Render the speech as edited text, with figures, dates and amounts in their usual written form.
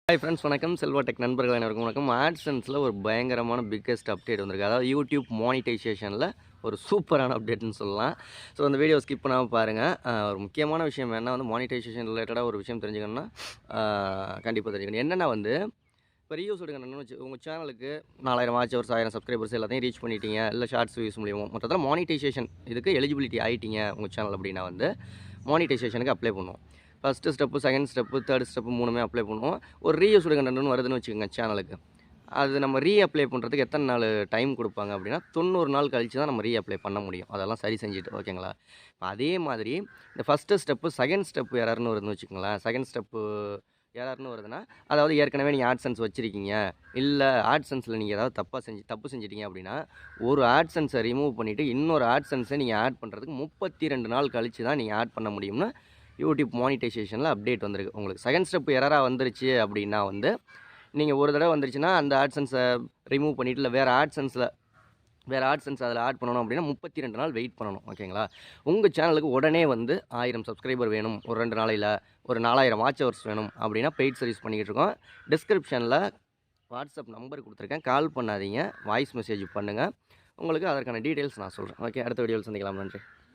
Hi friends, வணக்கம். Selva tech நண்பர்கள் அனைவருக்கும் வணக்கம். ஆட்சன்ஸில் ஒரு பயங்கரமான பிக்கெஸ்ட் அப்டேட் வந்திருக்கு. அதாவது யூடியூப் மானிட்டைசேஷனில் ஒரு சூப்பரான அப்டேட்னு சொல்லலாம். ஸோ அந்த வீடியோ ஸ்கிப் பண்ணாமல் பாருங்கள். ஒரு முக்கியமான விஷயம் என்ன வந்து மானிட்டைசேஷன் ரிலேட்டடாக ஒரு விஷயம் தெரிஞ்சுக்கணும்னா கண்டிப்பாக தெரிஞ்சுக்கணும். என்னென்னா வந்து இப்போ ரீயூஸ் எடுக்கணும்னு வச்சு உங்கள் சேனலுக்கு 4000 வாட்ச் ஹவர்ஸ் 1000 சப்ஸ்கிரைபர்ஸ் எல்லாத்தையும் ரீச் பண்ணிட்டீங்க, இல்லை ஷார்ட்ஸ் வியூஸ் மூலியமாக மொத்தத்தில் மானிட்டைசேஷன் இதுக்கு எலிஜிபிலிட்டி ஆகிட்டீங்க உங்கள் சேனல் அப்படின்னா வந்து மானிட்டைசேஷனுக்கு அப்ளை பண்ணுவோம். First step, second step, third step 3மே அப்ளை பண்ணுவோம். ஒரு ரீயூஸ் கண்டென்ட்னு வருதுன்னு வச்சுக்கோங்க சேனலுக்கு. அது நம்ம அப்ளை பண்ணுறதுக்கு எத்தனை நாள் டைம் கொடுப்பாங்க அப்படின்னா 90 நாள் கழிச்சு தான் நம்ம அப்ளை பண்ண முடியும். அதெல்லாம் சரி செஞ்சுட்டு ஓகேங்களா. இப்போ அதே மாதிரி இந்த ஃபஸ்ட்டு ஸ்டெப்பு, செகண்ட் ஸ்டெப்பு எரர்னு வருதுன்னு வச்சுக்கோங்களேன். செகண்ட் ஸ்டெப்பு எரர்னு வருதுன்னா, அதாவது ஏற்கனவே நீங்கள் ஆட்சன்ஸ் வச்சுருக்கீங்க, இல்லை ஆட்சன்ஸில் நீங்கள் ஏதாவது தப்பு செஞ்சிட்டீங்க அப்படின்னா, ஒரு ஆட்சன்ஸை ரிமூவ் பண்ணிவிட்டு இன்னொரு ஆட்சன்ஸை நீங்கள் ஆட் பண்ணுறதுக்கு 32 நாள் கழிச்சு தான் நீங்கள் ஆட் பண்ண முடியும்னு யூடியூப் மானிட்டைசேஷனில் அப்டேட் வந்திருக்கு. உங்களுக்கு செகண்ட் ஸ்டெப் எரராக வந்துருச்சு அப்படின்னா வந்து நீங்கள் ஒரு தடவை வந்துருச்சுன்னா அந்த ஆட்சன்ஸை ரிமூவ் பண்ணிவிட்டு இல்லை வேறு ஆட்சன்ஸ் அதில் ஆட் பண்ணணும் அப்படின்னா 32 நாள் வெயிட் பண்ணணும். ஓகேங்களா. உங்கள் சேனலுக்கு உடனே வந்து 1000 சப்ஸ்கிரைபர் வேணும், ஒரு 2 நாளையில் ஒரு 4000 வாட்ச் ஹவர்ஸ் வேணும் அப்படின்னா பெய்ட் சர்வீஸ் பண்ணிக்கிட்டு இருக்கோம். டிஸ்கிரிப்ஷனில் வாட்ஸ்அப் நம்பர் கொடுத்துருக்கேன், கால் பண்ணாதீங்க, வாய்ஸ் மெசேஜ் பண்ணுங்கள். உங்களுக்கு அதற்கான டீட்டெயில்ஸ் நான் சொல்கிறேன். ஓகே, அடுத்த வீடியோவில் சந்திக்கலாம். நன்றி.